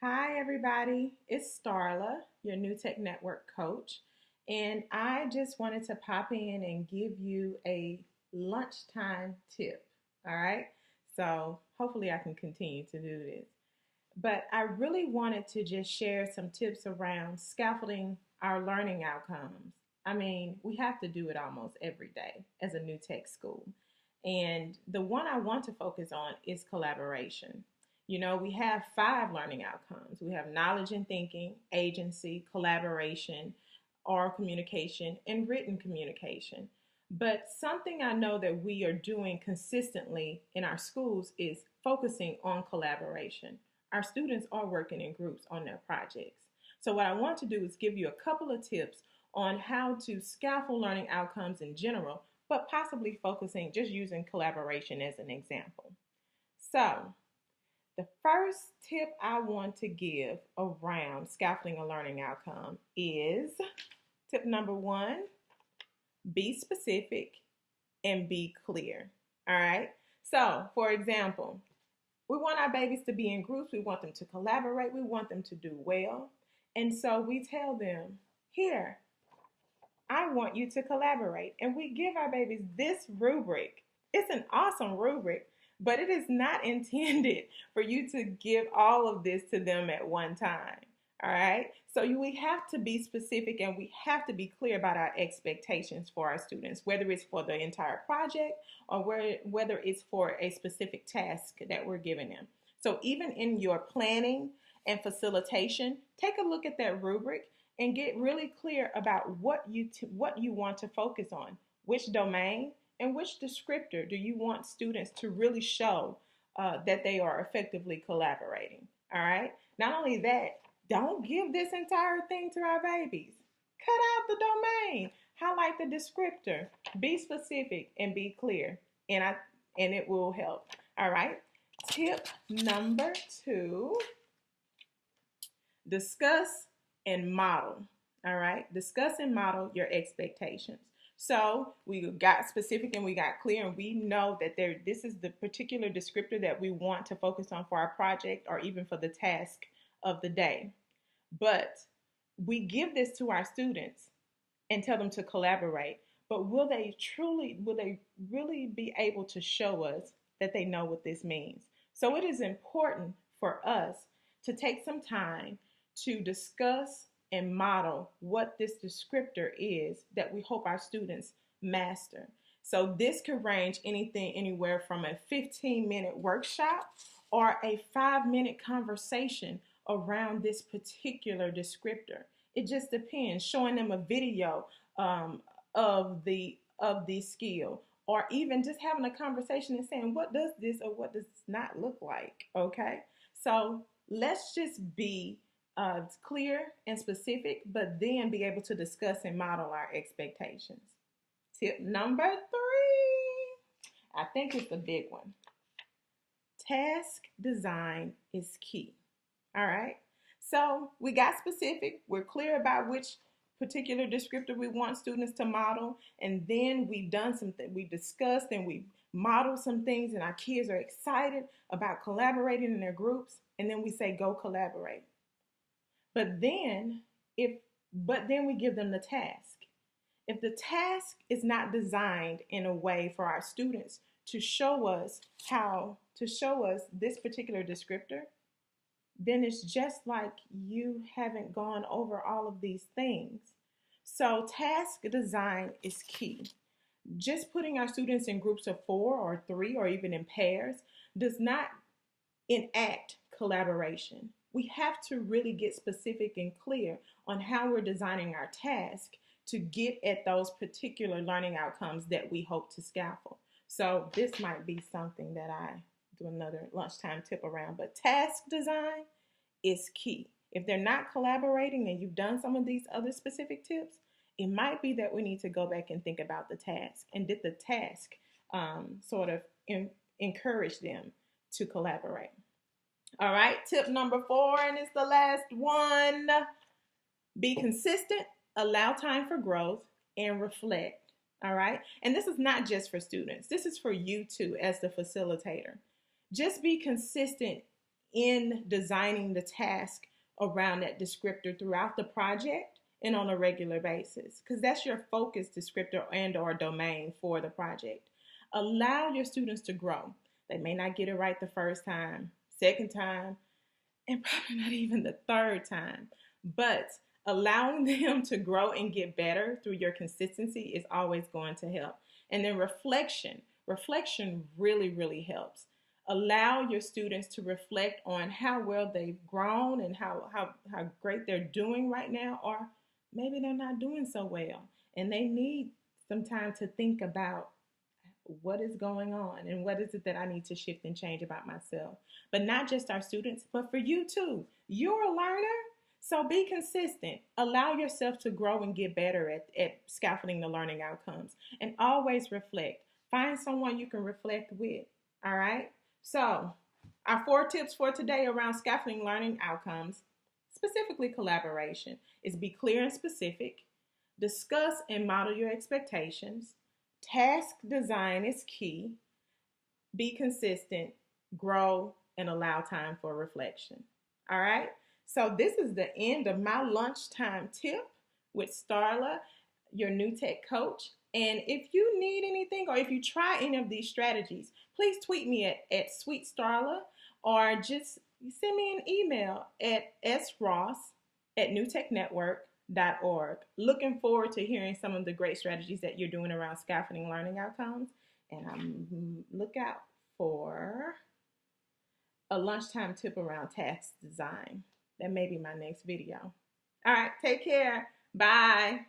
Hi, everybody. It's Starla, your New Tech Network coach. And I just wanted to pop in and give you a lunchtime tip. All right. So hopefully I can continue to do this. But I really wanted to just share some tips around scaffolding our learning outcomes. I mean, we have to do it almost every day as a new tech school. And the one I want to focus on is collaboration. We have five learning outcomes. We have knowledge and thinking, agency, collaboration, oral communication, and written communication. But something I know that we are doing consistently in our schools is focusing on collaboration. Our students are working in groups on their projects. So, what I want to do is give you a couple of tips on how to scaffold learning outcomes in general, but possibly focusing just using collaboration as an example. So, the first tip I want to give around scaffolding a learning outcome is tip number one: be specific and be clear. All right. So, for example, we want our babies to be in groups. We want them to collaborate. We want them to do well. And so we tell them, here, I want you to collaborate. And we give our babies this rubric. It's an awesome rubric, but it is not intended for you to give all of this to them at one time. All right. So we have to be specific and we have to be clear about our expectations for our students, whether it's for the entire project or whether it's for a specific task that we're giving them. So even in your planning and facilitation, take a look at that rubric and get really clear about what you want to focus on, which domain and which descriptor do you want students to really show that they are effectively collaborating. All right. Not only that, don't give this entire thing to our babies. Cut out the domain. Highlight the descriptor. Be specific and be clear. And it will help. All right. Tip number two: discuss and model. All right. Discuss and model your expectations. So we got specific and we got clear, and we know that this is the particular descriptor that we want to focus on for our project or even for the task of the day. But we give this to our students and tell them to collaborate. But will they really be able to show us that they know what this means? So it is important for us to take some time to discuss and model what this descriptor is that we hope our students master. So this could range anywhere from a 15-minute workshop or a 5-minute conversation around this particular descriptor. It just depends. Showing them a video of the skill, or even just having a conversation and saying, what does this or what does this not look like? Okay, so let's just be clear and specific, but then be able to discuss and model our expectations. Tip number three, I think it's a big one. Task design is key. All right. So we got specific. We're clear about which particular descriptor we want students to model. And then we've done something. We discussed and we modeled some things, and our kids are excited about collaborating in their groups. And then we say, go collaborate. But then we give them the task. If the task is not designed in a way for our students to show us this particular descriptor, then it's just like you haven't gone over all of these things. So task design is key. Just putting our students in groups of 4 or 3 or even in pairs does not enact collaboration. We have to really get specific and clear on how we're designing our task to get at those particular learning outcomes that we hope to scaffold. So this might be something that I do another lunchtime tip around, but task design is key. If they're not collaborating and you've done some of these other specific tips, it might be that we need to go back and think about the task, and did the task encourage them to collaborate. All right, tip number 4, and it's the last one: be consistent, allow time for growth, and reflect. All right, and this is not just for students. This is for you too as the facilitator. Just be consistent in designing the task around that descriptor throughout the project and on a regular basis, because that's your focus descriptor and or domain for the project. Allow your students to grow. They may not get it right the first time, second time, and probably not even the third time, but allowing them to grow and get better through your consistency is always going to help. And then reflection really, really helps. Allow your students to reflect on how well they've grown and how great they're doing right now, or maybe they're not doing so well and they need some time to think about what is going on and what is it that I need to shift and change about myself. But not just our students, but for you too. You're a learner, so be consistent. Allow yourself to grow and get better at scaffolding the learning outcomes. And always reflect. Find someone you can reflect with. All right? So, our 4 tips for today around scaffolding learning outcomes, specifically collaboration, is be clear and specific, discuss and model your expectations, task design is key, be consistent, grow, and allow time for reflection. All right? So this is the end of my lunchtime tip with Starla, your new tech coach. And if you need anything or if you try any of these strategies, please tweet me at Sweet Starla, or just send me an email at sross@newtechnetwork.org. Looking forward to hearing some of the great strategies that you're doing around scaffolding learning outcomes. And look out for a lunchtime tip around task design. That may be my next video. All right, take care. Bye.